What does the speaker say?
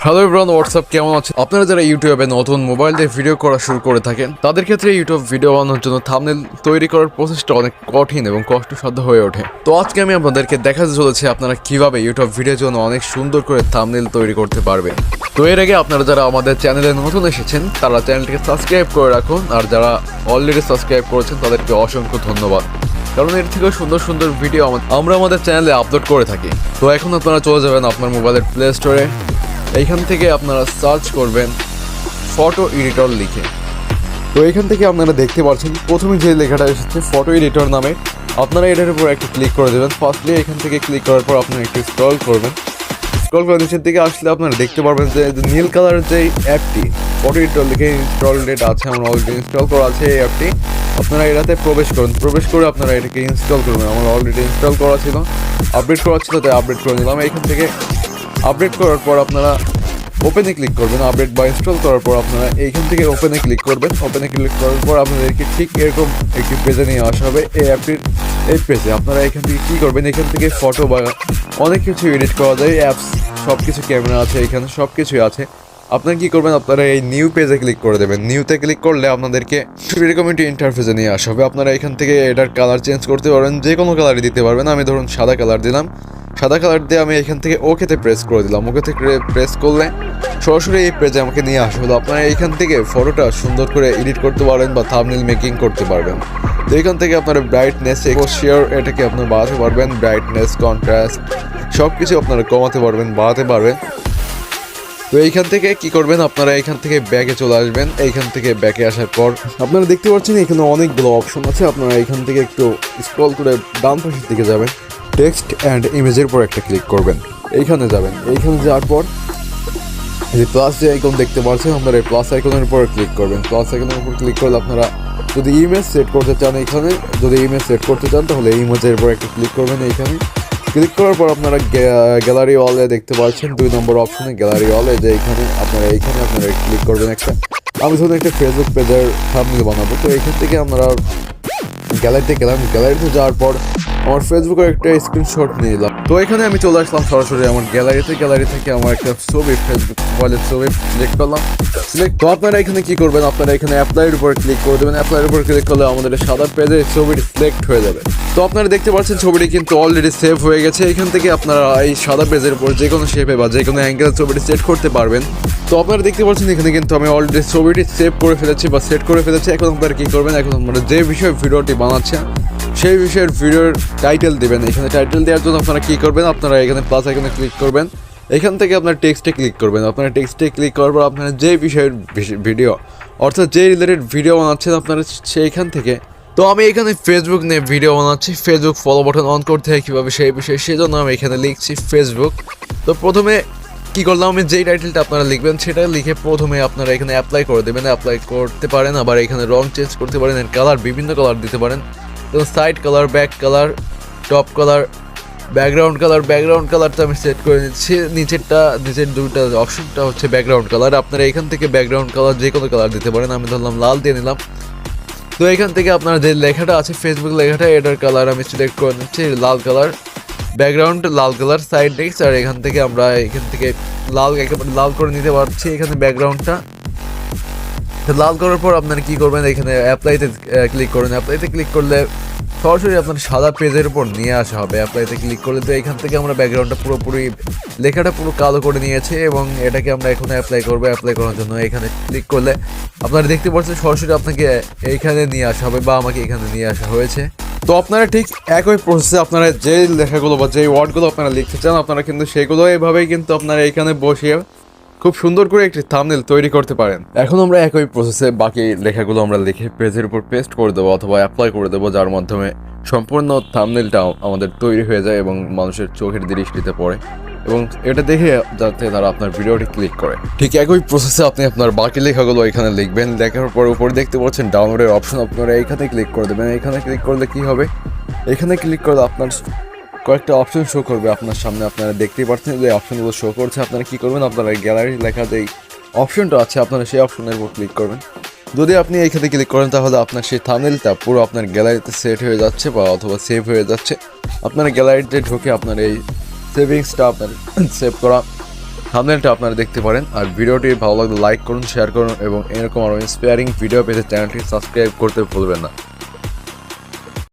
Hello everyone, WhatsApp, কেমন আছেন? আপনারা যারা ইউটিউবে নতুন মোবাইল দিয়ে ভিডিও করা শুরু করে থাকেন তাদের ক্ষেত্রে ইউটিউব ভিডিও বানানোর জন্য থাম্বনেল তৈরি করার প্রসেসটা অনেক কঠিন এবং কষ্টসাধ্য হয়ে ওঠে। তো আজকে আমি আপনাদেরকে দেখাতে চলেছি আপনারা কিভাবে ইউটিউব ভিডিওর জন্য অনেক সুন্দর করে থাম্বনেল তৈরি করতে পারবেন। তো এর আগে আপনারা যারা আমাদের চ্যানেলে নতুন এসেছেন তারা চ্যানেলটিকে সাবস্ক্রাইব করে রাখুন, আর যারা অলরেডি সাবস্ক্রাইব করেছেন তাদেরকে অসংখ্য ধন্যবাদ, কারণ এর থেকেও সুন্দর সুন্দর ভিডিও আমরা আমাদের চ্যানেলে আপলোড করে থাকি। তো এখন আপনারা চলে যাবেন আপনার মোবাইলের প্লে স্টোরে। এইখান থেকে আপনারা সার্চ করবেন ফটো এডিটর লিখে। তো এখান থেকে আপনারা দেখতে পাচ্ছেন প্রথমে যে লেখাটা এসেছে ফটো এডিটর নামে, আপনারা এটার উপর একটু ক্লিক করে দেবেন। ফার্স্টলি এখান থেকে ক্লিক করার পর আপনারা একটু স্ক্রল করবেন। স্ক্রল করে নিচের দিকে আসলে আপনারা দেখতে পারবেন যে নীল কালারের যে অ্যাপটি ফটো এডিটর লিখে ইনস্টলড আছে, আমার অলরেডি ইনস্টল করা আছে এই অ্যাপটি। আপনারা এটাতে প্রবেশ করুন, প্রবেশ করে আপনারা এটাকে ইনস্টল করবেন। আমার অলরেডি ইনস্টল করা ছিল, আপডেট করা ছিল, তাই আপডেট করে নিলাম। এখান থেকে আপডেট করার পর আপনারা ওপেনে ক্লিক করবেন। আপডেট বা ইনস্টল করার পর আপনারা এইখান থেকে ওপেনে ক্লিক করবেন। ওপেনে ক্লিক করার পর আপনাদেরকে ঠিক এরকম একটি পেজে নিয়ে আসা হবে। এই অ্যাপটির এই পেজে আপনারা এখান থেকে কী করবেন, এখান থেকে ফটো বা অনেক কিছু এডিট করা যায়, অ্যাপস সব কিছু, ক্যামেরা আছে এখানে, সব কিছুই আছে। আপনারা কী করবেন, আপনারা এই নিউ পেজে ক্লিক করে দেবেন। নিউতে ক্লিক করলে আপনাদেরকে এরকম একটি ইন্টারফেসে নিয়ে আসা হবে। আপনারা এখান থেকে এটার কালার চেঞ্জ করতে পারবেন, যে কোনো কালারই দিতে পারবেন। আমি ধরুন সাদা কালার দিলাম, সাদা কালার দিয়ে আমি এখান থেকে ওকেতে প্রেস করে দিলাম। ওকেতে প্রেস করলে সরাসরি এই পেজে আমাকে নিয়ে আসা হলো। আপনারা এখান থেকে ফটোটা সুন্দর করে এডিট করতে পারবেন বা থাম্বনেল মেকিং করতে পারবেন। তো এখান থেকে আপনারা ব্রাইটনেস, এক্সপোজার এটাকে আপনারা বাড়াতে পারবেন, ব্রাইটনেস, কন্ট্রাস্ট সব কিছু আপনারা কমাতে পারবেন, বাড়াতে পারবেন। তো এইখান থেকে কি করবেন, আপনারা এখান থেকে ব্যাকে চলে আসবেন। এইখান থেকে ব্যাকে আসার পর আপনারা দেখতে পাচ্ছেন এখানে অনেকগুলো অপশন আছে। আপনারা এখান থেকে একটু স্ক্রল করে ডান পাশের দিকে যাবেন, টেক্সট অ্যান্ড ইমেজের উপর একটা ক্লিক করবেন। এইখানে যাবেন, এইখানে যাওয়ার পর এই প্লাস যে আইকন দেখতে পাচ্ছেন, আপনারা এই প্লাস আইকনের উপর ক্লিক করবেন। প্লাস আইকনের উপর ক্লিক করলে আপনারা যদি ইমেজ সেট করতে চান, এখানে যদি ইমেজ সেট করতে চান তাহলে ইমেজের উপর একটা ক্লিক করবেন। এইখানে ক্লিক করার পর আপনারা গ্যালারি ওয়ালে দেখতে পাচ্ছেন 2 নম্বর অপশনে গ্যালারি ওয়ালে, যে এইখানে আপনারা ক্লিক করবেন একটা। আমি ধরুন একটা ফেসবুক পেজের থাম্বনেল বানাবো, তো এইখান থেকে আমরা গ্যালারিতে গেলাম। গ্যালারিতে যাওয়ার পর আমার ফেসবুকের একটা স্ক্রিনশট নিয়ে নিলাম। তো এখানে আমি চলে আসলাম সরাসরি আমার গ্যালারিতে। গ্যালারি থেকে আমার একটা ছবি, ফেসবুক মোবাইলের ছবি সিলেক্ট করলাম। তো আপনারা এখানে কি করবেন, আপনারা এখানে অ্যাপ্লাইয়ের উপর ক্লিক করে দেবেন। অ্যাপ্লাইয়ের উপর ক্লিক করলে আমাদের সাদা পেজে ছবিটি সিলেক্ট হয়ে যাবে। তো আপনারা দেখতে পাচ্ছেন ছবিটি কিন্তু অলরেডি সেভ হয়ে গেছে। এখান থেকে আপনারা এই সাদা পেজের উপর যে কোনো শেপে বা যে কোনো অ্যাঙ্গেলে ছবিটি সেট করতে পারবেন। তো আপনারা দেখতে পাচ্ছেন এখানে কিন্তু আমি অলরেডি ছবিটি সেভ করে ফেলেছি বা সেট করে ফেলেছি। এখন আপনারা কী করবেন, এখন আপনারা যে বিষয়ে ভিডিওটি বানাচ্ছেন সেই বিষয়ের ভিডিওর টাইটেল দেবেন। এখানে টাইটেল দেওয়ার জন্য আপনারা কী করবেন, আপনারা এখানে প্লাস আইকনে ক্লিক করবেন। এখান থেকে আপনার টেক্সটে ক্লিক করবেন। আপনারা টেক্সটে ক্লিক করার পর আপনারা যে বিষয়ের ভিডিও, অর্থাৎ যে রিলেটেড ভিডিও বানাচ্ছেন আপনারা সেইখান থেকে, তো আমি এখানে ফেসবুক নিয়ে ভিডিও বানাচ্ছি, ফেসবুক ফলো বাটন অন করতে হয় কীভাবে সেই বিষয়ে, সেজন্য আমি এখানে লিখছি ফেসবুক। তো প্রথমে কী করলাম, আমি যেই টাইটেলটা আপনারা লিখবেন সেটা লিখে প্রথমে আপনারা এখানে অ্যাপ্লাই করে দেবেন। অ্যাপ্লাই করতে পারেন, আবার এখানে রং চেঞ্জ করতে পারেন, এর কালার বিভিন্ন কালার দিতে পারেন। তো side colour, back colour, top colour, background কালারটা আমি সেট করে নিচ্ছি। নিচের দুইটা অপশনটা হচ্ছে ব্যাকগ্রাউন্ড কালার। আপনারা এখান থেকে ব্যাকগ্রাউন্ড কালার যে কোনো কালার দিতে পারেন। আমি ধরলাম লাল দিয়ে নিলাম। তো এখান থেকে আপনারা যে লেখাটা আছে ফেসবুক লেখাটা, এটার কালার আমি সিলেক্ট করে নিচ্ছি লাল কালার, ব্যাকগ্রাউন্ড লাল কালার, সাইড টেক্সট, আর এখান থেকে আমরা একেবারে লাল করে নিতে পারছি। এখানে ব্যাকগ্রাউন্ডটা লাল করার পর আপনারা কী করবেন, এখানে অ্যাপ্লাইতে ক্লিক করবেন। অ্যাপ্লাইতে ক্লিক করলে সরাসরি আপনার সাদা পেজের উপর নিয়ে আসা হবে। অ্যাপ্লাইতে ক্লিক করলে তো এখান থেকে আমরা ব্যাকগ্রাউন্ডটা পুরোপুরি লেখাটা পুরো কালো করে নিয়েছে এবং এটাকে আমরা এখন অ্যাপ্লাই করবো। অ্যাপ্লাই করার জন্য এখানে ক্লিক করলে আপনারা দেখতে পাচ্ছেন সরাসরি আপনাকে এইখানে নিয়ে আসা হবে বা আমাকে এখানে নিয়ে আসা হয়েছে। তো আপনারা ঠিক একই প্রসেসে আপনারা যে লেখাগুলো বা যে ওয়ার্ডগুলো আপনারা লিখতে চান, আপনারা কিন্তু সেগুলো এভাবেই কিন্তু আপনারা এখানে বসিয়ে খুব সুন্দর করে একটি থাম্বনেল তৈরি করতে পারেন। এখন আমরা একই প্রসেসে বাকি লেখাগুলো আমরা লিখে পেজের উপর পেস্ট করে দেবো অথবা অ্যাপ্লাই করে দেবো, যার মাধ্যমে সম্পূর্ণ থাম্বনেলটা আমাদের তৈরি হয়ে যায় এবং মানুষের চোখের দৃষ্টিতে পড়ে এবং এটা দেখে যাতে তারা আপনার ভিডিওটি ক্লিক করে। ঠিক একই প্রসেসে আপনি আপনার বাকি লেখাগুলো এখানে লিখবেন। লেখার পর উপরে দেখতে পাচ্ছেন ডাউনলোডের অপশন, আপনারা এখানে ক্লিক করে দেবেন। এখানে ক্লিক করলে কি হবে, এখানে ক্লিক করলে আপনার কয়েকটা অপশন শো করবে আপনার সামনে। আপনারা দেখতেই পাচ্ছেন যে অপশনগুলো শো করছে। আপনারা কী করবেন, আপনারা গ্যালারি লেখা যেই অপশনটা আছে আপনারা সেই অপশনের উপর ক্লিক করবেন। যদি আপনি এইখানে ক্লিক করেন তাহলে আপনার সেই থাম্বনেলটা পুরো আপনার গ্যালারিতে সেট হয়ে যাচ্ছে বা অথবা সেভ হয়ে যাচ্ছে। আপনারা গ্যালারিতে ঢুকে আপনার এই সেভিংসটা আপনার সেভ করা থাম্বনেলটা আপনারা দেখতে পারেন। আর ভিডিওটি ভালো লাগলে লাইক করুন, শেয়ার করুন এবং এরকম আরও ইন্সপায়ারিং ভিডিও পেতে চ্যানেলটি সাবস্ক্রাইব করতে ভুলবেন না।